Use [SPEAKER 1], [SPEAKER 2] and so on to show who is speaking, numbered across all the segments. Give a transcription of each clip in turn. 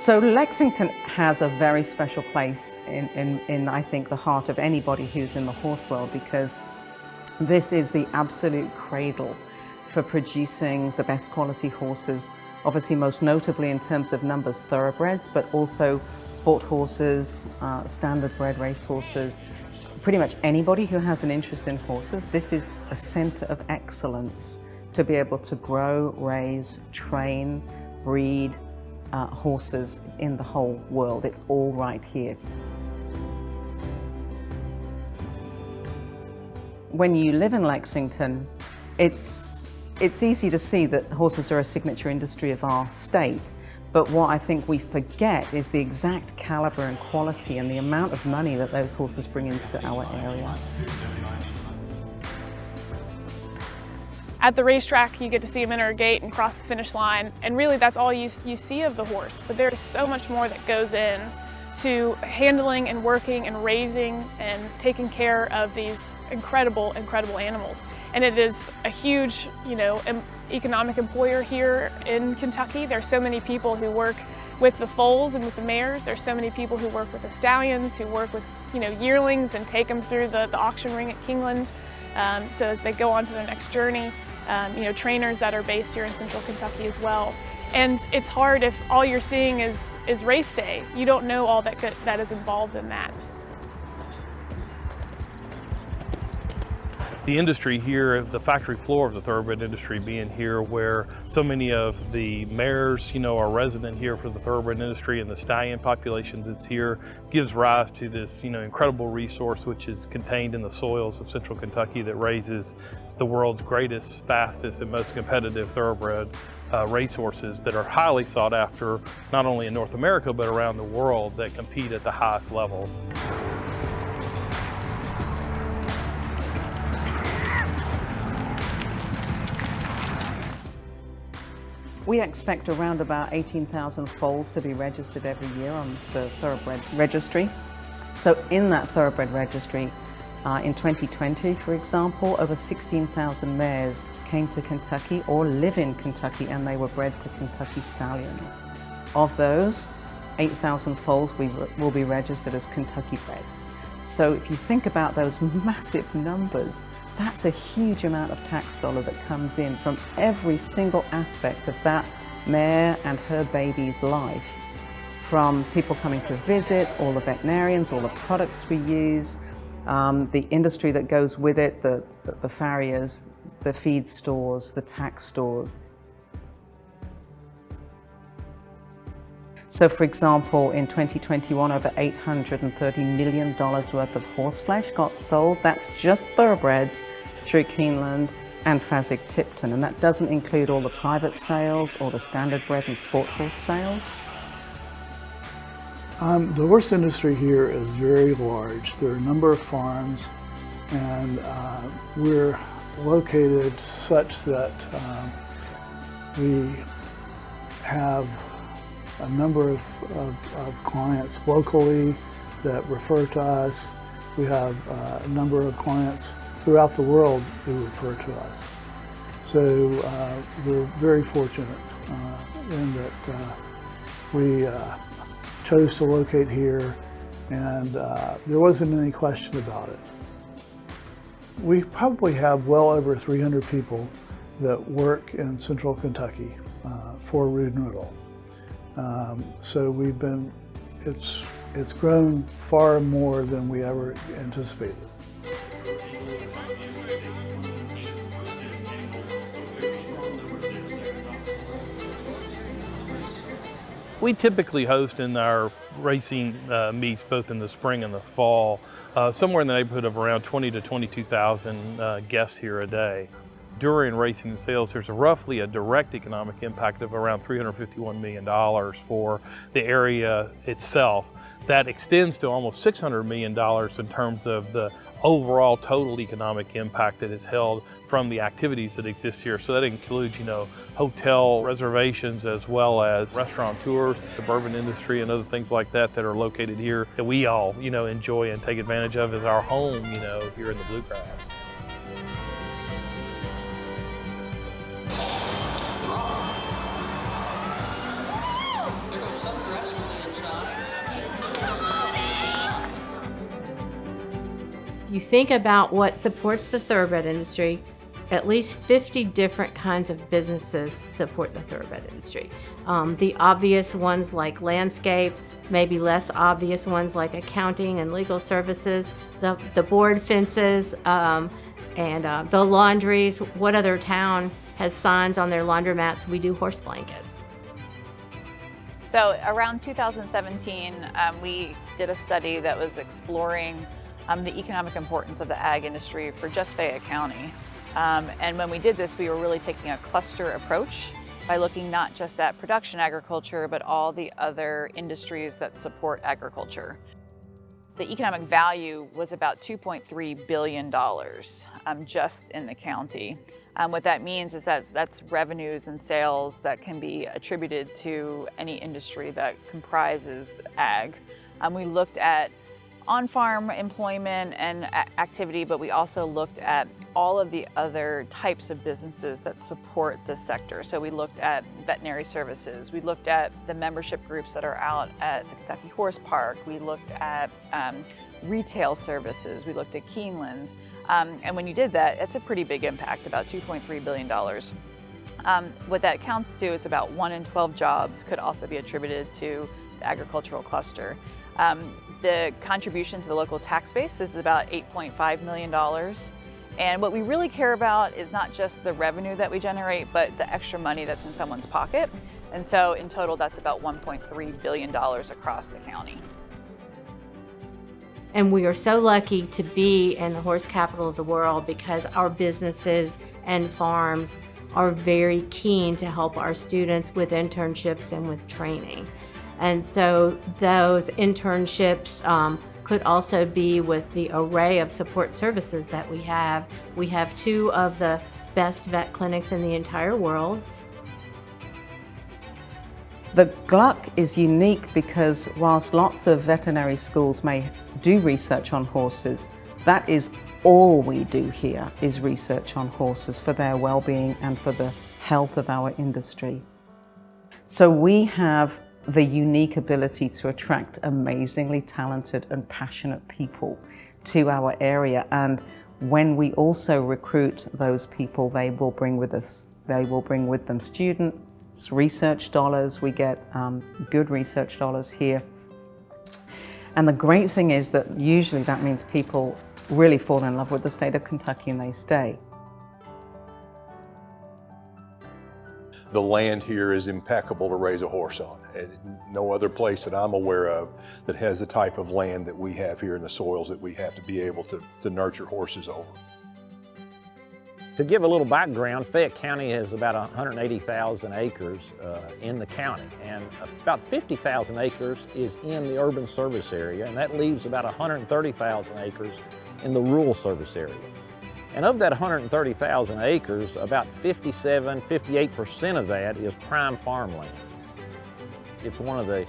[SPEAKER 1] So Lexington has a very special place in I think, the heart of anybody who's in the horse world, because this is the absolute cradle for producing the best quality horses, obviously most notably in terms of numbers, thoroughbreds, but also sport horses, standard bred race horses. Pretty much anybody who has an interest in horses, this is a center of excellence to be able to grow, raise, train, breed horses in the whole world. It's all right here. When you live in Lexington, it's easy to see that horses are a signature industry of our state. But what I think we forget is the exact caliber and quality and the amount of money that those horses bring into our area.
[SPEAKER 2] At the racetrack, you get to see them enter a gate and cross the finish line, and really that's all you see of the horse. But there's so much more that goes in to handling and working and raising and taking care of these incredible, incredible animals. And it is a huge, economic employer here in Kentucky. There's so many people who work with the foals and with the mares. There's so many people who work with the stallions, who work with, yearlings and take them through the auction ring at Kingland. So as they go on to their next journey, trainers that are based here in Central Kentucky as well. And it's hard if all you're seeing is race day. You don't know all that is involved in that.
[SPEAKER 3] The industry here, the factory floor of the thoroughbred industry being here, where so many of the mares, are resident here for the thoroughbred industry, and the stallion population that's here gives rise to this, incredible resource which is contained in the soils of Central Kentucky that raises the world's greatest, fastest, and most competitive thoroughbred racehorses that are highly sought after, not only in North America, but around the world, that compete at the highest levels.
[SPEAKER 1] We expect around about 18,000 foals to be registered every year on the thoroughbred registry. So in that thoroughbred registry, in 2020, for example, over 16,000 mares came to Kentucky or live in Kentucky, and they were bred to Kentucky stallions. Of those, 8,000 foals will be registered as Kentucky breds. So if you think about those massive numbers, that's a huge amount of tax dollar that comes in from every single aspect of that mare and her baby's life. From people coming to visit, all the veterinarians, all the products we use, the industry that goes with it, the farriers, the feed stores, the tax stores. So for example, in 2021, over $830 million worth of horseflesh got sold. That's just thoroughbreds through Keeneland and Fasig-Tipton. And that doesn't include all the private sales or the standard bred and sport horse sales.
[SPEAKER 4] The horse industry here is very large. There are a number of farms, and we're located such that we have a number of clients locally that refer to us. We have a number of clients throughout the world who refer to us. So we're very fortunate in that we chose to locate here, and there wasn't any question about it. We probably have well over 300 people that work in Central Kentucky for Rood & Riddle. So it's grown far more than we ever anticipated.
[SPEAKER 3] We typically host in our racing meets, both in the spring and the fall, somewhere in the neighborhood of around 20 to 22,000 guests here a day. During racing and sales, there's roughly a direct economic impact of around $351 million for the area itself. That extends to almost $600 million in terms of the overall total economic impact that is held from the activities that exist here. So that includes, hotel reservations, as well as restaurant tours, the bourbon industry, and other things like that that are located here that we all, enjoy and take advantage of as our home, here in the Bluegrass.
[SPEAKER 5] There goes Southern Grass. If you think about what supports the thoroughbred industry, at least 50 different kinds of businesses support the thoroughbred industry. The obvious ones like landscape, maybe less obvious ones like accounting and legal services, the board fences, and the laundries. What other town has signs on their laundromats, "We do horse blankets"?
[SPEAKER 6] So around 2017, we did a study that was exploring the economic importance of the ag industry for just Fayette County. And when we did this, we were really taking a cluster approach by looking not just at production agriculture, but all the other industries that support agriculture. The economic value was about $2.3 billion just in the county. What that means is that that's revenues and sales that can be attributed to any industry that comprises ag. We looked at on-farm employment and activity, but we also looked at all of the other types of businesses that support this sector. So we looked at veterinary services, we looked at the membership groups that are out at the Kentucky Horse Park, we looked at retail services, we looked at Keeneland. And when you did that, it's a pretty big impact, about $2.3 billion. What that counts to is about 1 in 12 jobs could also be attributed to the agricultural cluster. The contribution to the local tax base is about $8.5 million. And what we really care about is not just the revenue that we generate, but the extra money that's in someone's pocket. And so in total, that's about $1.3 billion across the county.
[SPEAKER 5] And we are so lucky to be in the horse capital of the world because our businesses and farms are very keen to help our students with internships and with training. And so those internships could also be with the array of support services that we have. We have 2 of the best vet clinics in the entire world.
[SPEAKER 1] The Gluck is unique because whilst lots of veterinary schools may do research on horses, that is all we do here is research on horses for their well-being and for the health of our industry. So we have the unique ability to attract amazingly talented and passionate people to our area, and when we also recruit those people, they will bring with them students, research dollars. We get good research dollars here. And the great thing is that usually that means people really fall in love with the state of Kentucky and they stay.
[SPEAKER 7] The land here is impeccable to raise a horse on. No other place that I'm aware of that has the type of land that we have here and the soils that we have to be able to nurture horses over.
[SPEAKER 8] To give a little background, Fayette County has about 180,000 acres in the county, and about 50,000 acres is in the urban service area, and that leaves about 130,000 acres in the rural service area. And of that 130,000 acres, about 58% of that is prime farmland. It's one of the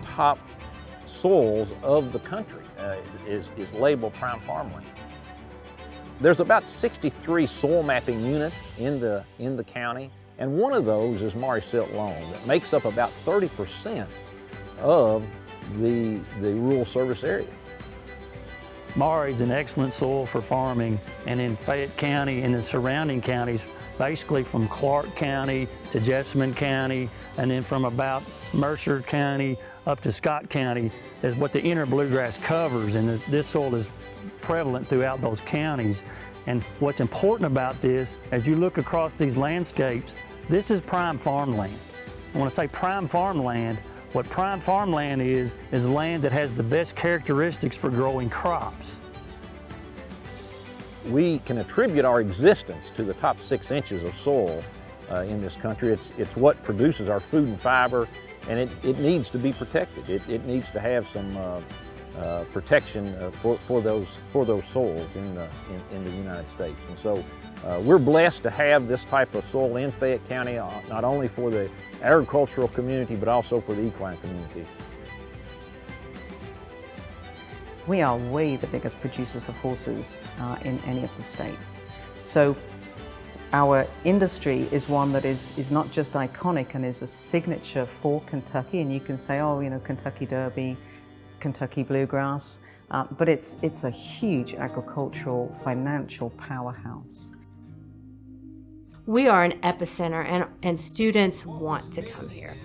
[SPEAKER 8] top soils of the country, is labeled prime farmland. There's about 63 soil mapping units in the county, and one of those is Maury Silt Loam that makes up about 30% of the rural service area.
[SPEAKER 9] Maury is an excellent soil for farming, and in Fayette County and the surrounding counties, basically from Clark County to Jessamine County, and then from about Mercer County up to Scott County is what the inner bluegrass covers, and this soil is prevalent throughout those counties. And what's important about this, as you look across these landscapes, this is prime farmland. And when I say prime farmland, what prime farmland is land that has the best characteristics for growing crops.
[SPEAKER 8] We can attribute our existence to the top 6 inches of soil in this country. It's what produces our food and fiber, and it needs to be protected. It needs to have some protection for those soils in the United States. And so we're blessed to have this type of soil in Fayette County, not only for the agricultural community, but also for the equine community.
[SPEAKER 1] We are way the biggest producers of horses in any of the states. So our industry is one that is not just iconic and is a signature for Kentucky, and you can say, oh, you know, Kentucky Derby, Kentucky Bluegrass, but it's a huge agricultural, financial powerhouse.
[SPEAKER 5] We are an epicenter, and students want to come here.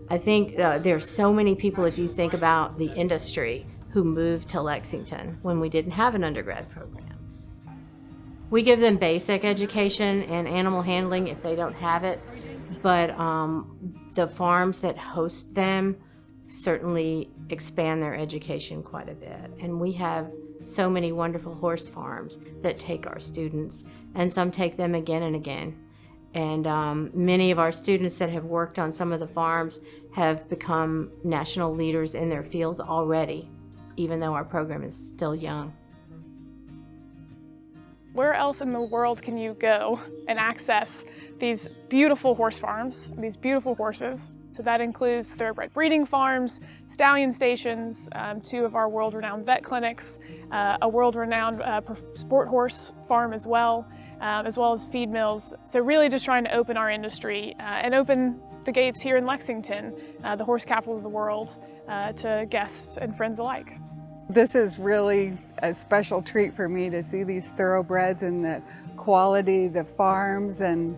[SPEAKER 5] I think there's so many people, if you think about the industry, who moved to Lexington when we didn't have an undergrad program. We give them basic education in animal handling if they don't have it, but the farms that host them certainly expand their education quite a bit. And we have so many wonderful horse farms that take our students, and some take them again and again. And many of our students that have worked on some of the farms have become national leaders in their fields already, even though our program is still young.
[SPEAKER 2] Where else in the world can you go and access these beautiful horse farms, these beautiful horses? So that includes thoroughbred breeding farms, stallion stations, 2 of our world-renowned vet clinics, a world-renowned sport horse farm as well as feed mills. So really just trying to open our industry and open the gates here in Lexington, the horse capital of the world, to guests and friends alike.
[SPEAKER 10] This is really a special treat for me to see these thoroughbreds and the quality, the farms and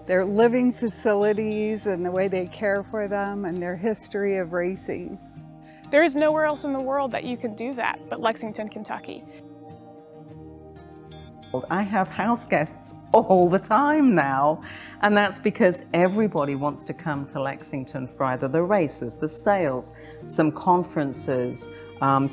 [SPEAKER 10] their living facilities and the way they care for them and their history of racing.
[SPEAKER 2] There is nowhere else in the world that you can do that but Lexington, Kentucky.
[SPEAKER 1] I have house guests all the time now, and that's because everybody wants to come to Lexington for either the races, the sales, some conferences,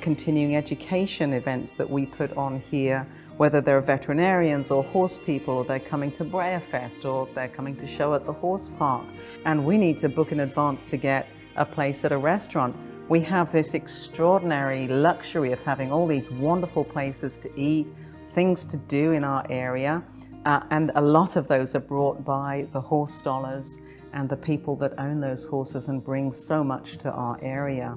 [SPEAKER 1] continuing education events that we put on here, whether they're veterinarians or horse people, or they're coming to Breyer or they're coming to show at the horse park. And we need to book in advance to get a place at a restaurant. We have this extraordinary luxury of having all these wonderful places to eat, things to do in our area, and a lot of those are brought by the horse stallers and the people that own those horses and bring so much to our area.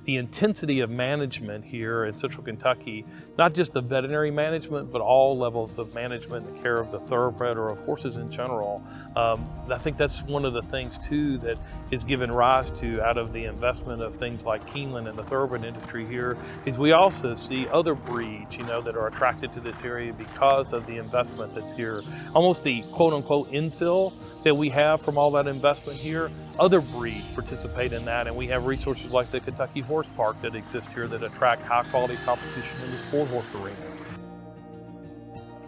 [SPEAKER 3] The intensity of management here in Central Kentucky, not just the veterinary management, but all levels of management and care of the thoroughbred or of horses in general. I think that's one of the things too that is given rise to out of the investment of things like Keeneland and the thoroughbred industry here, is we also see other breeds, that are attracted to this area because of the investment that's here. Almost the quote unquote infill that we have from all that investment here. Other breeds participate in that, and we have resources like the Kentucky Horse Park that exist here that attract high quality competition in the sport horse arena.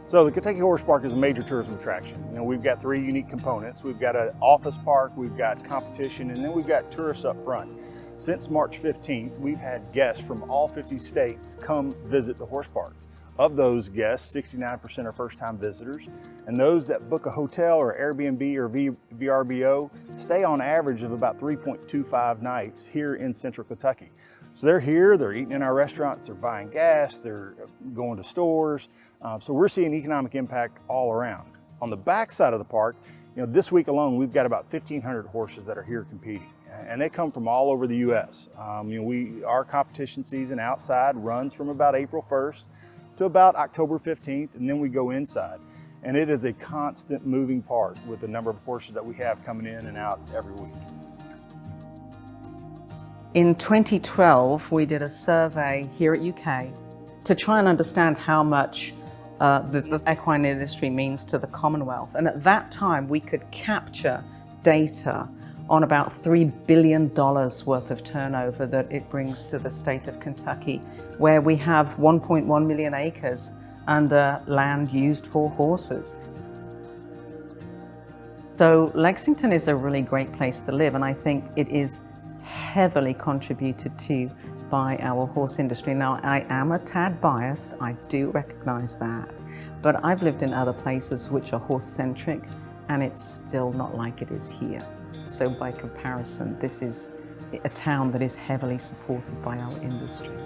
[SPEAKER 11] So the Kentucky Horse Park is a major tourism attraction. We've got 3 unique components. We've got an office park, we've got competition, and then we've got tourists up front. Since March 15th, we've had guests from all 50 states come visit the horse park. Of those guests, 69% are first-time visitors, and those that book a hotel or Airbnb or VRBO stay on average of about 3.25 nights here in Central Kentucky. So they're here, they're eating in our restaurants, they're buying gas, they're going to stores. So we're seeing economic impact all around. On the back side of the park, this week alone, we've got about 1,500 horses that are here competing, and they come from all over the U.S. Our competition season outside runs from about April 1st to about October 15th, and then we go inside. And it is a constant moving part with the number of horses that we have coming in and out every week.
[SPEAKER 1] In 2012, we did a survey here at UK to try and understand how much the equine industry means to the Commonwealth. And at that time, we could capture data on about $3 billion worth of turnover that it brings to the state of Kentucky, where we have 1.1 million acres under land used for horses. So Lexington is a really great place to live, and I think it is heavily contributed to by our horse industry. Now, I am a tad biased, I do recognize that, but I've lived in other places which are horse-centric, and it's still not like it is here. So by comparison, this is a town that is heavily supported by our industry.